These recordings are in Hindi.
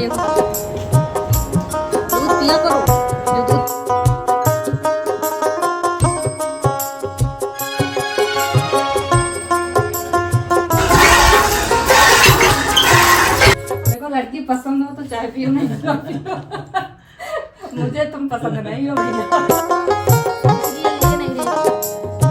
देखो, दूध पिया करो जो दूध। देखो लड़की पसंद हो तो चाय पियो, नहीं तो पियो। मुझे तुम पसंद नहीं हो भैया।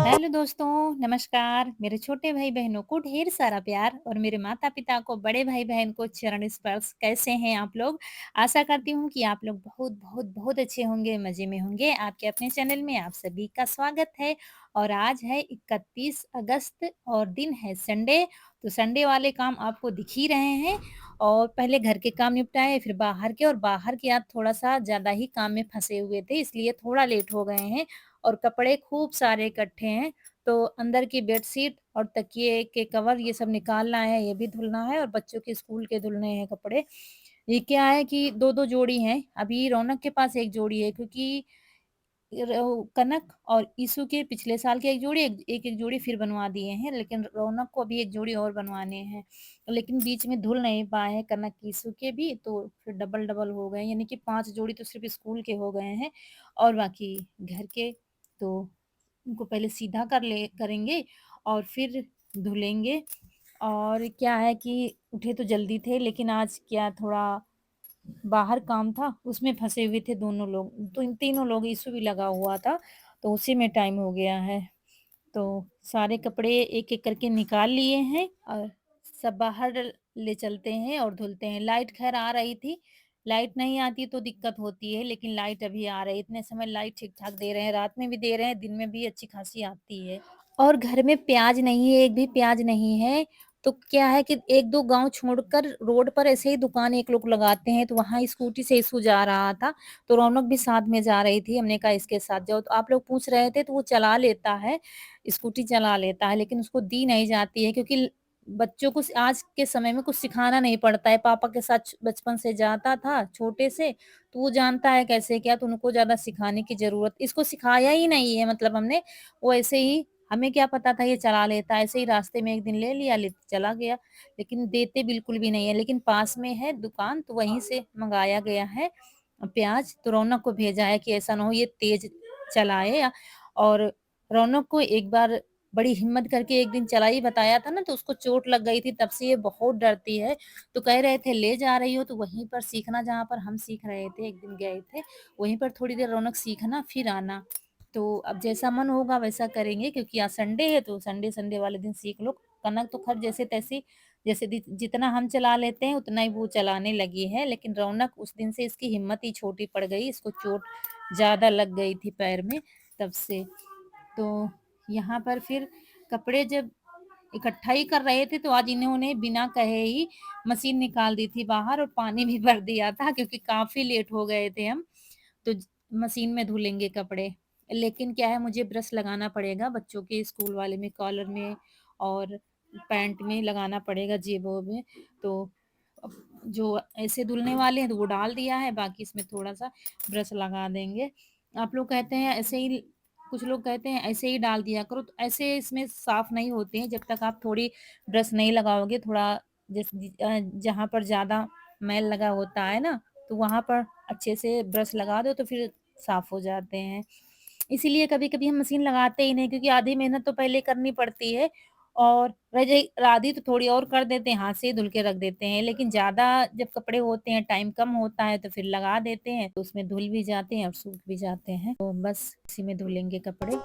हेलो दोस्तों, नमस्कार। मेरे छोटे भाई बहनों को ढेर सारा प्यार और मेरे माता पिता को, बड़े भाई बहन को चरण स्पर्श। कैसे हैं आप लोग? आशा करती हूँ कि आप लोग बहुत बहुत बहुत अच्छे होंगे, मज़े में होंगे। आपके अपने चैनल में आप सभी का स्वागत है। और आज है 31 अगस्त और दिन है संडे। तो संडे वाले काम आपको दिख ही रहे हैं। और पहले घर के काम निपटाए, फिर बाहर के, और बाहर के आज थोड़ा-सा ज़्यादा ही काम में फँसे हुए थे, इसलिए थोड़ा लेट हो गए हैं। और कपड़े खूब सारे इकट्ठे हैं, तो अंदर की बेडशीट और तकिए के कवर ये सब निकालना है, ये भी धुलना है, और बच्चों के स्कूल के धुलने हैं कपड़े। ये क्या है कि 2-2 जोड़ी हैं, अभी रौनक के पास 1 जोड़ी है, क्योंकि कनक और ईशु के पिछले साल की 1 जोड़ी, एक-एक जोड़ी फिर बनवा दिए हैं, लेकिन रौनक को अभी 1 जोड़ी और बनवाने हैं। लेकिन बीच में धुल नहीं पाए हैं कनक ईशु के भी, तो फिर डबल-डबल हो गए, यानी कि 5 जोड़ी तो सिर्फ़ स्कूल के हो गए हैं, और बाकी घर के। तो उनको पहले सीधा करेंगे और फिर धुलेंगे। और क्या है कि उठे तो जल्दी थे, लेकिन आज क्या थोड़ा बाहर काम था, उसमें फँसे हुए थे दोनों लोग, तो इन तीनों लोग, इश्यू भी लगा हुआ था, तो उसी में टाइम हो गया है। तो सारे कपड़े एक-एक करके निकाल लिए हैं और सब बाहर ले चलते हैं और धुलते हैं। लाइट ख़ैर आ रही थी, लाइट नहीं आती तो दिक्कत होती है, लेकिन लाइट अभी आ रही है। इतने समय लाइट ठीक-ठाक दे रहे हैं, रात में भी दे रहे हैं, दिन में भी अच्छी खासी आती है। और घर में प्याज़ नहीं है, एक भी प्याज़ नहीं है, तो क्या है कि 1-2 गाँव छोड़कर रोड पर ऐसे ही दुकान एक लोग लगाते हैं, तो वहाँ स्कूटी से इशू जा रहा था, तो रौनक भी साथ में जा रही थी। हमने कहा इसके साथ जाओ, तो आप लोग पूछ रहे थे, तो वो चला लेता है, स्कूटी चला लेता है, लेकिन उसको दी नहीं जाती है, क्योंकि बच्चों को आज के समय में कुछ सिखाना नहीं पड़ता है। पापा के साथ बचपन से जाता था छोटे से, तो वो जानता है कैसे क्या, तो उनको ज़्यादा सिखाने की ज़रूरत, इसको सिखाया ही नहीं है, मतलब हमने, वो ऐसे ही, हमें क्या पता था ये चला लेता है, ऐसे ही रास्ते में एक दिन ले लिया, ले चला गया, लेकिन देते बिल्कुल भी नहीं है। लेकिन पास में है दुकान, तो वहीं से मँगाया गया है प्याज़, तो रौनक को भेजा है कि ऐसा ना हो ये तेज़ चलाए। और रौनक को एक बार बड़ी हिम्मत करके एक दिन चलाई, बताया था ना, तो उसको चोट लग गई थी, तब से ये बहुत डरती है। तो कह रहे थे ले जा रही हो तो वहीं पर सीखना, जहाँ पर हम सीख रहे थे, एक दिन गए थे, वहीं पर थोड़ी देर रौनक सीखना, फिर आना। तो अब जैसा मन होगा वैसा करेंगे, क्योंकि आज संडे है, तो संडे वाले दिन सीख लो। कनक तो खैर जैसे-तैसे, जैसे जितना हम चला लेते हैं उतना ही वो चलाने लगी है, लेकिन रौनक, उस दिन से इसकी हिम्मत ही छोटी पड़ गई, इसको चोट ज़्यादा लग गई थी पैर में, तब से। तो यहाँ पर फिर कपड़े जब इकट्ठा ही कर रहे थे, तो आज इन्होंने बिना कहे ही मशीन निकाल दी थी बाहर, और पानी भी भर दिया था, क्योंकि काफ़ी लेट हो गए थे हम। तो मशीन में धुलेंगे कपड़े। लेकिन क्या है, मुझे ब्रश लगाना पड़ेगा बच्चों के स्कूल वाले में, कॉलर में और पैंट में लगाना पड़ेगा, जेबों में। तो जो ऐसे धुलने वाले हैं तो वो डाल दिया है, बाकी इसमें थोड़ा-सा ब्रश लगा देंगे। आप लोग कहते हैं ऐसे ही, कुछ लोग कहते हैं ऐसे ही डाल दिया करो, तो ऐसे इसमें साफ़ नहीं होते हैं, जब तक आप थोड़ी ब्रश नहीं लगाओगे, थोड़ा जहाँ पर ज़्यादा मैल लगा होता है ना, तो वहाँ पर अच्छे से ब्रश लगा दो, तो फिर साफ़ हो जाते हैं। इसीलिए कभी-कभी हम मशीन लगाते ही नहीं, क्योंकि आधी मेहनत तो पहले करनी पड़ती है, और रह जाए आधी तो थोड़ी और कर देते हैं, हाथ से ही धुल के रख देते हैं। लेकिन ज़्यादा जब कपड़े होते हैं, टाइम कम होता है, तो फिर लगा देते हैं, तो उसमें धुल भी जाते हैं और सूख भी जाते हैं। तो बस इसी में धुलेंगे कपड़े।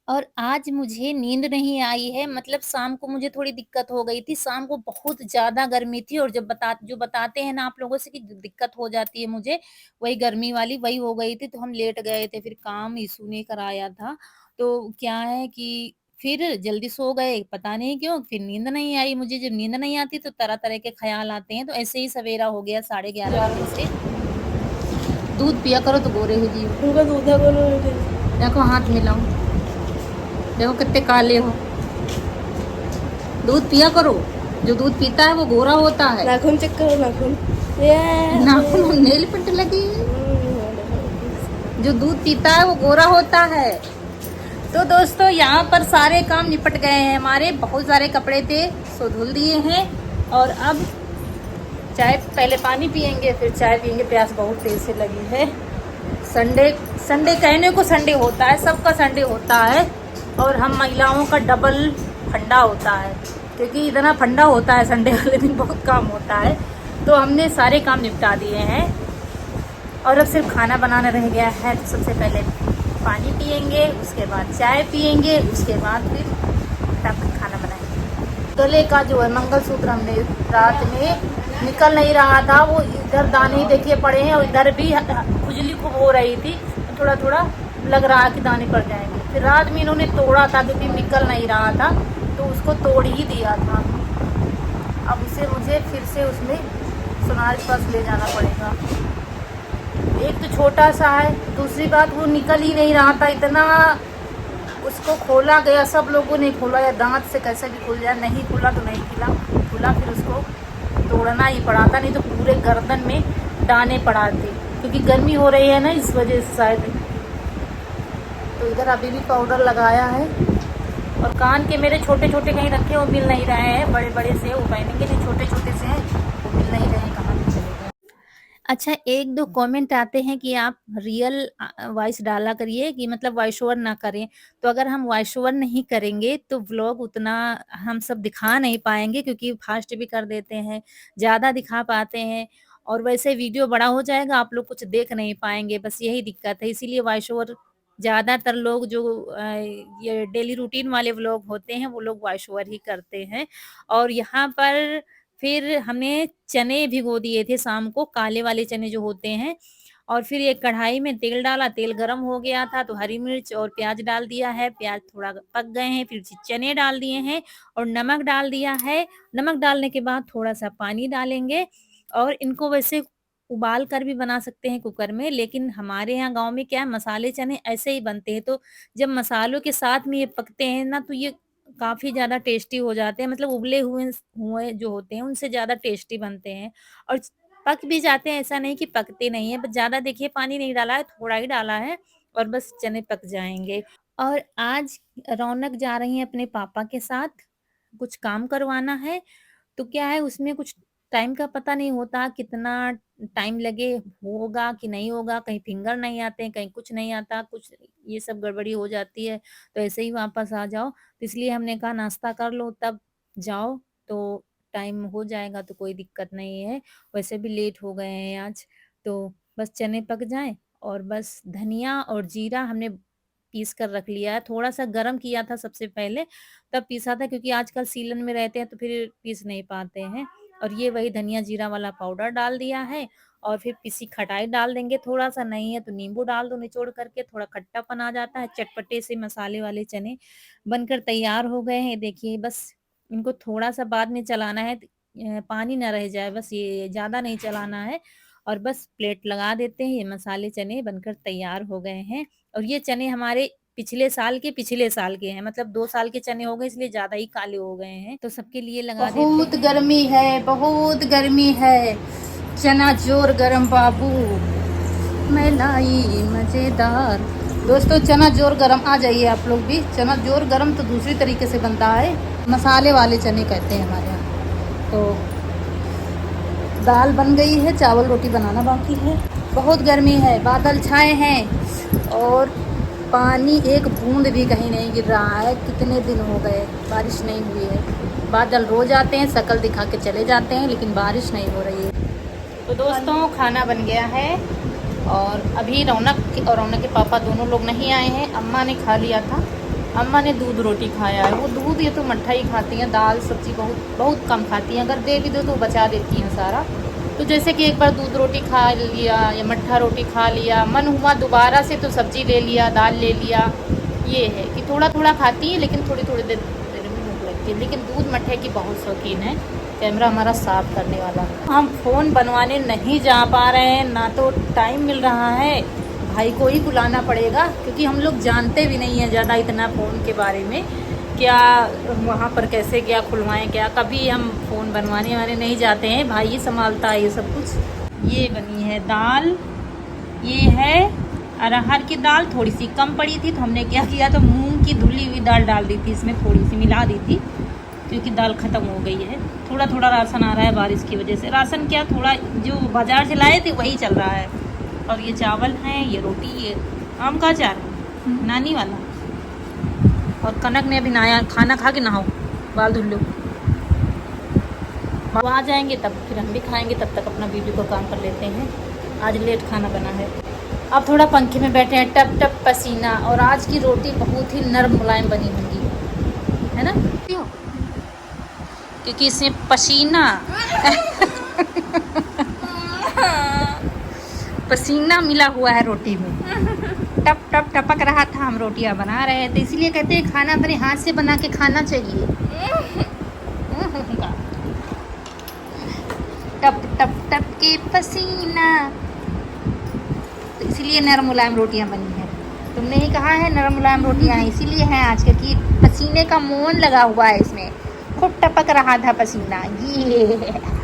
और आज मुझे नींद नहीं आई है, मतलब शाम को मुझे थोड़ी दिक्कत हो गई थी। शाम को बहुत ज़्यादा गर्मी थी, और जो बताते हैं ना आप लोगों से कि दिक्कत हो जाती है मुझे, वही गर्मी वाली वही हो गई थी, तो हम लेट गए थे, फिर काम ईशु ने कराया था। तो क्या है कि फिर जल्दी सो गए, पता नहीं क्यों, फिर नींद नहीं आई मुझे। जब नींद नहीं आती तो तरह-तरह के ख़्याल आते हैं, तो ऐसे ही सवेरा हो गया 11:30 बजे से। दूध पिया करो तो गोरे हो जियो। देखो हाथ मिलाओ, देखो कितने काले हो। दूध पिया करो, जो दूध पीता है वो गोरा होता है। नाखून चेक करो, नाखून नाखून नेल पेंट लगी है। जो दूध पीता है वो गोरा होता है। तो दोस्तों यहाँ पर सारे काम निपट गए हैं हमारे, बहुत सारे कपड़े थे सो धुल दिए हैं। और अब चाय, पहले पानी पियेंगे फिर चाय पियेंगे, प्यास बहुत तेज से लगी है। संडे कहने को संडे होता है, सबका संडे होता है, और हम महिलाओं का डबल फंडा होता है, क्योंकि इतना फंडा होता है संडे वाले दिन, बहुत काम होता है। तो हमने सारे काम निपटा दिए हैं और अब सिर्फ खाना बनाना रह गया है। तो सबसे पहले पानी पियेंगे, उसके बाद चाय पियेंगे, उसके बाद फिर फटाफट खाना बनाएंगे। गले का जो है मंगलसूत्र हमने रात में निकल नहीं रहा था, वो इधर दाने देखिए पड़े हैं और इधर भी खुजली खूब हो रही थी, तो थोड़ा थोड़ा लग रहा कि दाने पड़ जाएंगे। फिर रात में इन्होंने तोड़ा था क्योंकि निकल नहीं रहा था, तो उसको तोड़ ही दिया था। अब उसे मुझे फिर से उसमें सोनार के पास ले जाना पड़ेगा। एक तो छोटा सा है, दूसरी बात वो निकल ही नहीं रहा था, इतना उसको खोला गया, सब लोगों ने खोला, या दांत से कैसे भी खुल जाए, नहीं खुला तो नहीं खुला, फिर उसको तोड़ना ही पड़ा था, नहीं तो पूरे गर्दन में दाने पड़ाते, क्योंकि गर्मी हो रही है ना इस वजह से शायद। तो इधर अभी भी पाउडर लगाया है, और कान के मेरे छोटे छोटे कहीं रखे वो मिल नहीं रहे हैं, बड़े बड़े से वो पहनेंगे, नहीं छोटे छोटे से हैं वो मिल नहीं रहे हैं, कहाँ पे चले गए। अच्छा, 1-2 कमेंट आते हैं कि आप रियल वॉइस डाला करिए, कि मतलब वॉइस ओवर ना करें। तो अगर हम वॉइस ओवर नहीं करेंगे तो व्लॉग उतना हम सब दिखा नहीं पाएँगे, क्योंकि फास्ट भी कर देते हैं, ज़्यादा दिखा पाते हैं, और वैसे वीडियो बड़ा हो जाएगा, आप लोग कुछ देख नहीं पाएँगे, बस यही दिक्कत है। इसीलिए वॉइस ओवर ज़्यादातर लोग जो ये डेली रूटीन वाले व्लॉग होते हैं, वो लोग वॉइस ओवर ही करते हैं। और यहाँ पर फिर हमने चने भिगो दिए थे शाम को, काले वाले चने जो होते हैं, और फिर एक कढ़ाई में तेल डाला, तेल गरम हो गया था तो हरी मिर्च और प्याज डाल दिया है, प्याज थोड़ा पक गए हैं, फिर चने डाल दिए हैं और नमक डाल दिया है। नमक डालने के बाद थोड़ा-सा पानी डालेंगे, और इनको वैसे उबाल कर भी बना सकते हैं कुकर में, लेकिन हमारे यहाँ गाँव में क्या है, मसाले चने ऐसे ही बनते हैं, तो जब मसालों के साथ में ये पकते हैं ना, तो ये काफ़ी ज़्यादा टेस्टी हो जाते हैं, मतलब उबले हुए हुए जो होते हैं उनसे ज़्यादा टेस्टी बनते हैं, और पक भी जाते हैं, ऐसा नहीं कि पकते नहीं है, बस ज़्यादा देखिए पानी नहीं डाला है, थोड़ा ही डाला है, और बस चने पक जाएँगे। और आज रौनक जा रही है अपने पापा के साथ, कुछ काम करवाना है, तो क्या है उसमें कुछ टाइम का पता नहीं होता, कितना टाइम लगे, होगा कि नहीं होगा, कहीं फिंगर नहीं आते हैं, कहीं कुछ नहीं आता, कुछ ये सब गड़बड़ी हो जाती है, तो ऐसे ही वापस आ जाओ। तो इसलिए हमने कहा नाश्ता कर लो तब जाओ, तो टाइम हो जाएगा तो कोई दिक्कत नहीं है। वैसे भी लेट हो गए हैं आज, तो बस चने पक जाएँ, और बस धनिया और जीरा हमने पीस कर रख लिया है। थोड़ा-सा गरम किया था सबसे पहले, तब पीसा था, क्योंकि आजकल सीलन में रहते हैं तो फिर पीस नहीं पाते हैं। और ये वही धनिया जीरा वाला पाउडर डाल दिया है, और फिर पिसी खटाई डाल देंगे, थोड़ा-सा नहीं है तो नींबू डाल दो निचोड़ करके, थोड़ा खट्टापन आ जाता है, चटपटे से मसाले वाले चने बनकर तैयार हो गए हैं। देखिए बस इनको थोड़ा-सा बाद में चलाना है, पानी ना रह जाए, बस ये ज़्यादा नहीं चलाना है, और बस प्लेट लगा देते हैं। ये मसाले चने बनकर तैयार हो गए हैं, और ये चने हमारे पिछले साल के हैं, मतलब 2 साल के चने हो गए, इसलिए ज़्यादा ही काले हो गए हैं, तो सबके लिए लगा देते बहुत हैं। गर्मी है, बहुत गर्मी है, चना जोर गरम बाबू, मैं लाई मजेदार। दोस्तों चना जोर गरम, आ जाइए आप लोग भी। चना जोर गरम तो दूसरी तरीके से बनता है, मसाले वाले चने कहते हैं हमारे यहाँ। तो दाल बन गई है, चावल रोटी बनाना बाकी है। बहुत गर्मी है, बादल छाए हैं, और पानी एक बूंद भी कहीं नहीं गिर रहा है। कितने दिन हो गए बारिश नहीं हुई है। बादल रोज आते हैं, शकल दिखा के चले जाते हैं, लेकिन बारिश नहीं हो रही है। तो दोस्तों खाना बन गया है, और अभी रौनक और रौनक के पापा दोनों लोग नहीं आए हैं। अम्मा ने खा लिया था, अम्मा ने दूध रोटी खाया है। वो दूध ये तो मट्ठा ही खाती हैं, दाल सब्जी बहुत कम खाती हैं, अगर दे भी दो तो बचा देती हैं सारा। तो जैसे कि एक बार दूध रोटी खा लिया या मट्ठा रोटी खा लिया, मन हुआ दोबारा से तो सब्जी ले लिया, दाल ले लिया। ये है कि थोड़ा थोड़ा खाती है, लेकिन थोड़ी थोड़ी देर में भूख लगती है। लेकिन दूध मट्ठे की बहुत शौकीन है। कैमरा हमारा साफ करने वाला। हम फ़ोन बनवाने नहीं जा पा रहे हैं, ना तो टाइम मिल रहा है, भाई को ही बुलाना पड़ेगा, क्योंकि हम लोग जानते भी नहीं हैं ज़्यादा इतना फ़ोन के बारे में। क्या वहाँ पर कैसे क्या खुलवाएं, क्या कभी हम फ़ोन बनवाने वाले नहीं जाते हैं, भाई ही संभालता है ये सब कुछ। ये बनी है दाल, ये है अरहर की दाल, थोड़ी सी कम पड़ी थी तो हमने क्या किया, तो मूंग की धुली हुई दाल डाल दी थी इसमें, थोड़ी सी मिला दी थी क्योंकि दाल ख़त्म हो गई है। थोड़ा थोड़ा राशन आ रहा है बारिश की वजह से, राशन क्या थोड़ा जो बाज़ार से लाए थे वही चल रहा है। और ये चावल हैं, ये रोटी, ये आम का अचार नानी वाला। और कनक ने अभी नया खाना खा के नहाओ, बाल धुल लो, वो आ जाएंगे तब फिर हम भी खाएंगे, तब तक अपना वीडियो का काम कर लेते हैं। आज लेट खाना बना है। अब थोड़ा पंखे में बैठे हैं, टप टप पसीना। और आज की रोटी बहुत ही नरम मुलायम बनी होंगी, है ना, क्योंकि इसमें पसीना पसीना मिला हुआ है रोटी में। टप टप टपक रहा था, हम रोटियां बना रहे थे, इसलिए कहते हैं खाना अपने हाथ से बना के खाना चाहिए। टप टप टप के पसीना, तो इसलिए नरम मुलायम रोटियां बनी हैं। तुमने ही कहा है नरम मुलायम रोटियां हैं, इसीलिए हैं आज, क्योंकि पसीने का मोन लगा हुआ है इसमें, खूब टपक रहा था पसीना। ये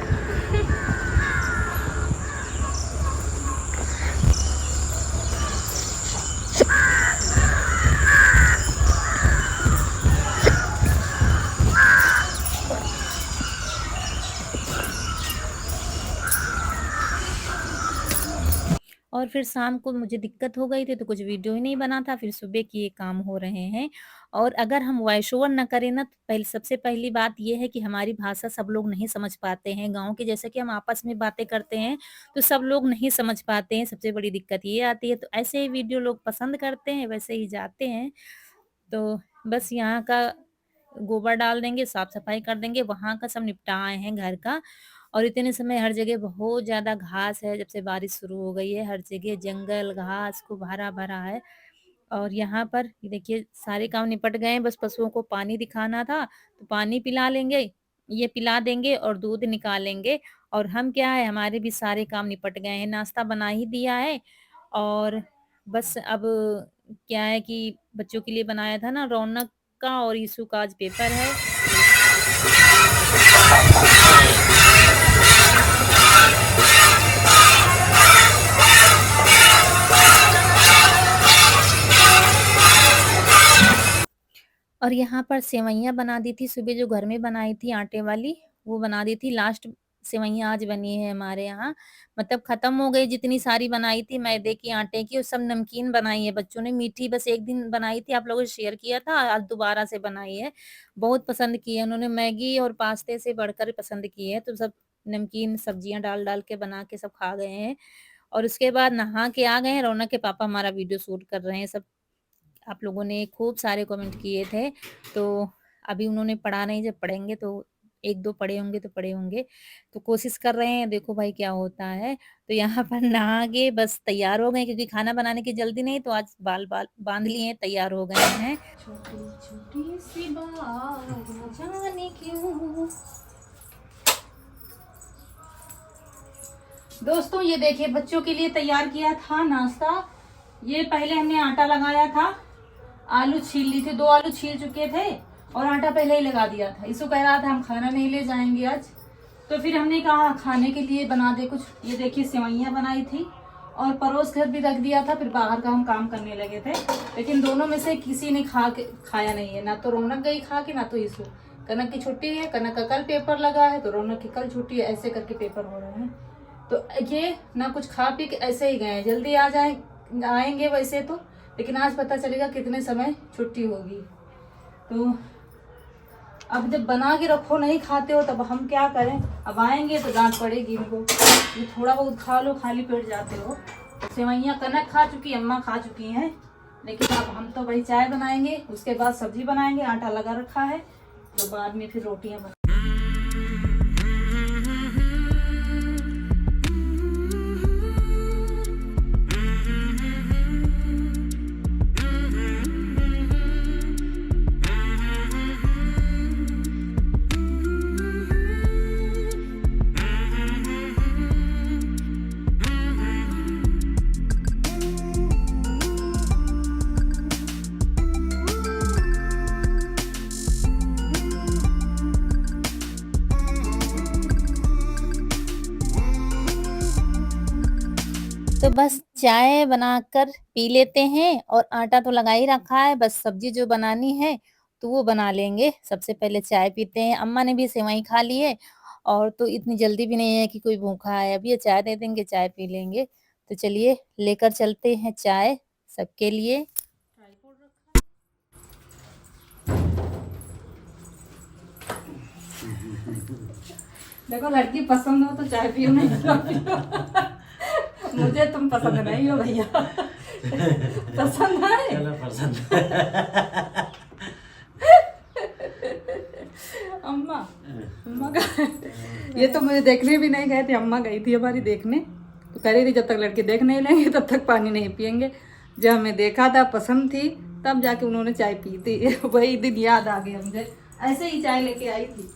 और फिर शाम को मुझे दिक्कत हो गई थी तो कुछ वीडियो ही नहीं बना था, फिर सुबह की ये काम हो रहे हैं। और अगर हम वॉइस ओवर ना करें ना, तो सबसे पहली बात ये है कि हमारी भाषा सब लोग नहीं समझ पाते हैं। गाँव के जैसे कि हम आपस में बातें करते हैं तो सब लोग नहीं समझ पाते हैं, सबसे बड़ी दिक्कत ये आती है। तो ऐसे ही वीडियो लोग पसंद करते हैं, वैसे ही जाते हैं। तो बस यहाँ का गोबर डाल देंगे, साफ-सफाई कर देंगे, वहाँ का सब निपटा आए हैं घर का। और इतने समय हर जगह बहुत ज़्यादा घास है, जब से बारिश शुरू हो गई है, हर जगह जंगल, घास खूब हरा-भरा है। और यहाँ पर ये देखिए सारे काम निपट गए हैं, बस पशुओं को पानी दिखाना था, तो पानी पिला लेंगे, ये पिला देंगे और दूध निकालेंगे। और हम क्या है, हमारे भी सारे काम निपट गए हैं, नाश्ता बना ही दिया है। और बस अब क्या है कि बच्चों के लिए बनाया था ना, रौनक का और ईशु का आज पेपर है। और यहाँ पर सेवइयाँ बना दी थी सुबह, जो घर में बनाई थी आटे वाली, वो बना दी थी। लास्ट सेवइयाँ आज बनी है हमारे यहाँ, मतलब खत्म हो गई जितनी सारी बनाई थी मैदे की, आटे की, और सब नमकीन बनाई है बच्चों ने। मीठी बस एक दिन बनाई थी, आप लोगों से शेयर किया था, आज दोबारा से बनाई है। बहुत पसंद की है उन्होंने, मैगी और पास्ते से बढ़कर पसंद की है। तो सब नमकीन सब्जियाँ डाल-डाल के बना के सब खा गए हैं। और उसके बाद नहा के आ गए हैं, रौनक के पापा हमारा वीडियो शूट कर रहे हैं सब। आप लोगों ने खूब सारे कमेंट किए थे, तो अभी उन्होंने पढ़ा नहीं, जब पढ़ेंगे तो 1-2 पढ़े होंगे तो पढ़े होंगे। तो कोशिश कर रहे हैं, देखो भाई क्या होता है। तो यहाँ पर नहा के बस तैयार हो गए, क्योंकि खाना बनाने की जल्दी नहीं, तो आज बाल बांध लिए हैं, तैयार हो गए हैं। छोटी-छोटी सी बात न जाने क्यों। दोस्तों ये देखिए बच्चों के लिए तैयार किया था नाश्ता। ये पहले हमने आटा लगाया था, आलू छील ली थी, 2 आलू छील चुके थे और आटा पहले ही लगा दिया था। इसको कह रहा था हम खाना नहीं ले जाएंगे आज, तो फिर हमने कहा खाने के लिए बना दे कुछ। ये देखिए सेवइयाँ बनाई थी और परोस कर भी रख दिया था, फिर बाहर का हम काम करने लगे थे। लेकिन दोनों में से किसी ने खाया नहीं है, ना तो रौनक गई खा के, ना तो ईशु। कनक की छुट्टी है, कनक का कल पेपर लगा है, तो रौनक की कल छुट्टी है, ऐसे करके पेपर हो रहे हैं। तो ये ना कुछ खा पी के ऐसे ही गए, जल्दी आएंगे वैसे तो, लेकिन आज पता चलेगा कितने समय छुट्टी होगी। तो अब जब बना के रखो नहीं खाते हो तब हम क्या करें, अब आएंगे तो डांट पड़ेगी इनको। ये थोड़ा बहुत खा लो, खाली पेट जाते हो। तो सेवइयाँ कनक खा चुकी, अम्मा खा चुकी हैं, लेकिन अब हम तो भाई चाय बनाएंगे, उसके बाद सब्जी बनाएंगे, आटा लगा रखा है, तो बाद में फिर रोटियां तो बस चाय बनाकर पी लेते हैं और आटा तो लगा ही रखा है, बस सब्जी जो बनानी है तो वो बना लेंगे। सबसे पहले चाय पीते हैं, अम्मा ने भी सेवई खा ली है और तो इतनी जल्दी भी नहीं है कि कोई भूखा है। अब ये चाय दे देंगे, चाय पी लेंगे। तो चलिए लेकर चलते हैं चाय सबके लिए। देखो लड़की पसंद हो तो चाय पियो, नहीं तो पियो। मुझे तुम पसंद नहीं हो भैया। पसंद है? चलो पसंद। अम्मा अम्मा का ये तो मुझे देखने भी नहीं गए थे, अम्मा गई थी हमारी देखने, तो कह रही थी जब तक लड़के देख नहीं लेंगे तब तक पानी नहीं पियेंगे। जब हमें देखा था, पसंद थी, तब जाके उन्होंने चाय पी थी। वही दिन याद आ गया मुझे, ऐसे ही चाय लेके आई थी।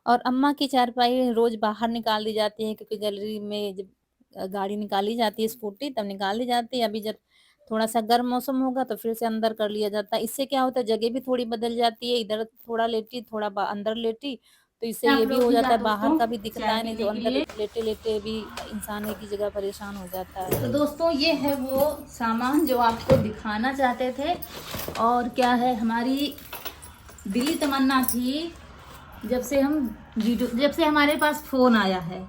और अम्मा की चारपाई रोज बाहर निकाल दी जाती है, क्योंकि गैलरी में जब गाड़ी निकाली जाती है स्कूटी तब निकाल दी जाती है। अभी जब थोड़ा सा गर्म मौसम होगा तो फिर से अंदर कर लिया जाता है। इससे क्या होता है, जगह भी थोड़ी बदल जाती है, इधर थोड़ा लेटी थोड़ा अंदर लेटी, तो इससे आप ये भी लोग हो जाता है, दोस्तों बाहर का भी दिखता चाय है, नहीं तो पीने के अंदर लिए। लेटे लेटे भी इंसान एक ही जगह परेशान हो जाता है। तो दोस्तों ये है वो सामान जो आपको दिखाना चाहते थे। और क्या है, हमारी दिली तमन्ना थी जब से हमारे पास फ़ोन आया है।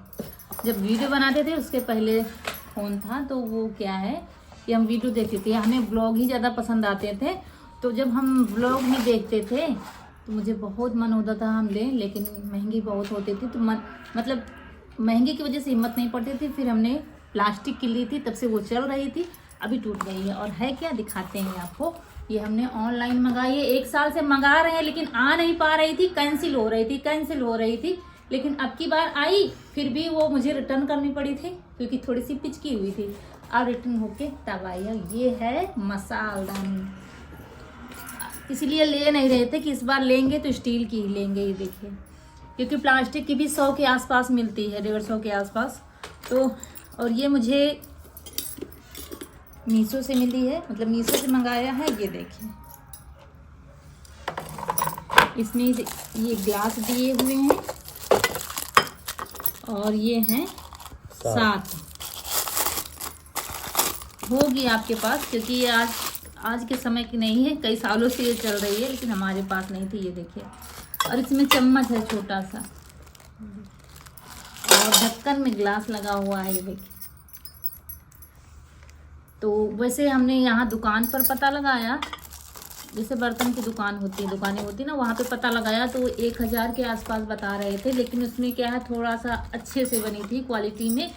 जब वीडियो बनाते थे उसके पहले फ़ोन था, तो वो क्या है कि हम वीडियो देखते थे, हमें ब्लॉग ही ज़्यादा पसंद आते थे। तो जब हम ब्लॉग ही देखते थे तो मुझे बहुत मन होता था हम लें, लेकिन महंगी बहुत होती थी, तो मतलब महंगे की वजह से हिम्मत नहीं पड़ती थी। फिर हमने प्लास्टिक की ली थी, तब से वो चल रही थी, अभी टूट गई है। और है क्या, दिखाते हैं आपको। ये हमने ऑनलाइन मंगाई है, 1 साल से मंगा रहे हैं, लेकिन आ नहीं पा रही थी, कैंसिल हो रही थी। लेकिन अब की बार आई, फिर भी वो मुझे रिटर्न करनी पड़ी थी, क्योंकि थोड़ी सी पिचकी हुई थी। अब रिटर्न होके तब आई है। ये है मसालदानी, इसलिए ले नहीं रहे थे कि इस बार लेंगे तो स्टील की ही लेंगे। ये देखिए, क्योंकि प्लास्टिक की भी 100 के आसपास मिलती है, 150 के आसपास। तो और ये मुझे मीशो से मिली है, मतलब मीशो से मंगाया है। ये देखिए, इसमें ये ग्लास दिए हुए हैं और ये हैं 7 होगी आपके पास, क्योंकि ये आज के समय की नहीं है, कई सालों से ये चल रही है, लेकिन हमारे पास नहीं थी। ये देखिए, और इसमें चम्मच है छोटा सा, और ढक्कन में ग्लास लगा हुआ है। ये देखिए, तो वैसे हमने यहाँ दुकान पर पता लगाया, जैसे बर्तन की दुकानें होती ना, वहाँ पे पता लगाया तो 1000 के आसपास बता रहे थे। लेकिन उसमें क्या है, थोड़ा सा अच्छे से बनी थी क्वालिटी में।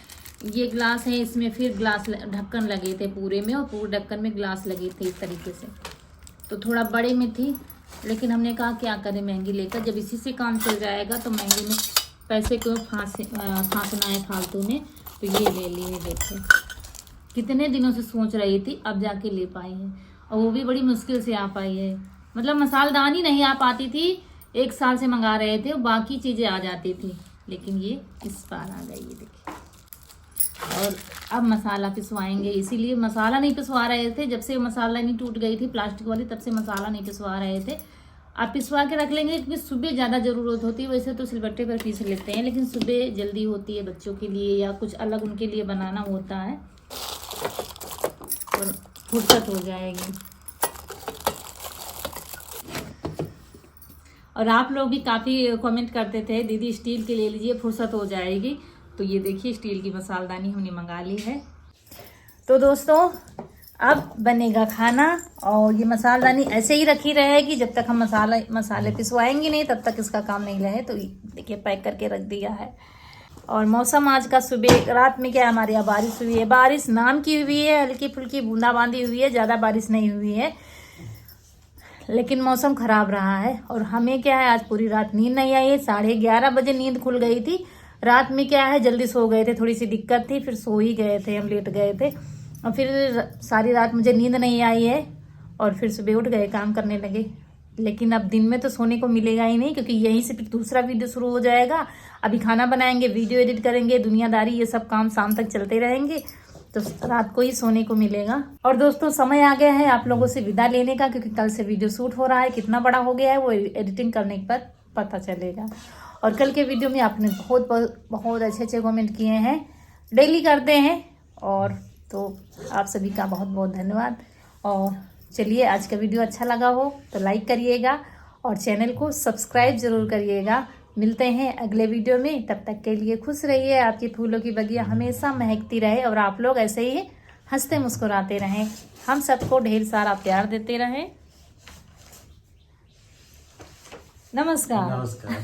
ये ग्लास है, इसमें फिर ग्लास ढक्कन लगे थे पूरे में, और पूरे ढक्कन में ग्लास लगे थे इस तरीके से, तो थोड़ा बड़े में थी। लेकिन हमने कहा क्या करें महंगी लेकर, जब इसी से काम चल जाएगा तो महंगे में पैसे क्यों फांसना है फालतू में। तो ये ले लिए। देखिए, कितने दिनों से सोच रही थी, अब जाके ले पाई है, और वो भी बड़ी मुश्किल से आ पाई है। मतलब मसालदानी नहीं आ पाती थी, 1 साल से मंगा रहे थे, और बाकी चीज़ें आ जाती थी, लेकिन ये इस बार आ गई। ये देखिए, और अब मसाला पिसवाएंगे, इसीलिए मसाला नहीं पिसवा रहे थे। जब से मसाला नहीं टूट गई थी प्लास्टिक वाली, तब से मसाला नहीं पिसवा रहे थे। आप पिसवा के रख लेंगे, क्योंकि सुबह ज़्यादा ज़रूरत होती है। वैसे तो सिलबट्टे पर पीस लेते हैं, लेकिन सुबह जल्दी होती है बच्चों के लिए, या कुछ अलग उनके लिए बनाना होता है, और फुर्सत हो जाएगी। और आप लोग भी काफ़ी कमेंट करते थे, दीदी स्टील की ले लीजिए, फुर्सत हो जाएगी। तो ये देखिए, स्टील की मसालदानी हमने मंगा ली है। तो दोस्तों, अब बनेगा खाना, और ये मसालदानी ऐसे ही रखी रहेगी जब तक हम मसाले पिसवाएंगे नहीं, तब तक इसका काम नहीं रहे। तो देखिए, पैक करके रख दिया है। और मौसम आज का सुबह रात में क्या है, हमारे यहाँ बारिश हुई है। बारिश नाम की हुई है, हल्की फुल्की बूंदाबांदी हुई है, ज़्यादा बारिश नहीं हुई है, लेकिन मौसम खराब रहा है। और हमें क्या है, आज पूरी रात नींद नहीं आई है। 11:30 बजे नींद खुल गई थी। रात में क्या है, जल्दी सो गए थे, थोड़ी सी दिक्कत थी, फिर सो ही गए थे, हम लेट गए थे, और फिर सारी रात मुझे नींद नहीं आई है। और फिर सुबह उठ गए, काम करने लगे। लेकिन अब दिन में तो सोने को मिलेगा ही नहीं, क्योंकि यहीं से फिर दूसरा वीडियो शुरू हो जाएगा। अभी खाना बनाएंगे, वीडियो एडिट करेंगे, दुनियादारी, ये सब काम शाम तक चलते रहेंगे, तो रात को ही सोने को मिलेगा। और दोस्तों, समय आ गया है आप लोगों से विदा लेने का, क्योंकि कल से वीडियो शूट हो रहा है। कितना बड़ा हो गया है वो एडिटिंग करने पर पता चलेगा। और कल के वीडियो में आपने बहुत बहुत बहुत अच्छे अच्छे कमेंट किए हैं, डेली करते हैं, और तो आप सभी का बहुत बहुत धन्यवाद। और चलिए, आज का वीडियो अच्छा लगा हो तो लाइक करिएगा और चैनल को सब्सक्राइब जरूर करिएगा। मिलते हैं अगले वीडियो में, तब तक के लिए खुश रहिए, आपकी फूलों की बगिया हमेशा महकती रहे और आप लोग ऐसे ही हंसते मुस्कुराते रहें, हम सबको ढेर सारा प्यार देते रहें। नमस्कार। नमस्कार।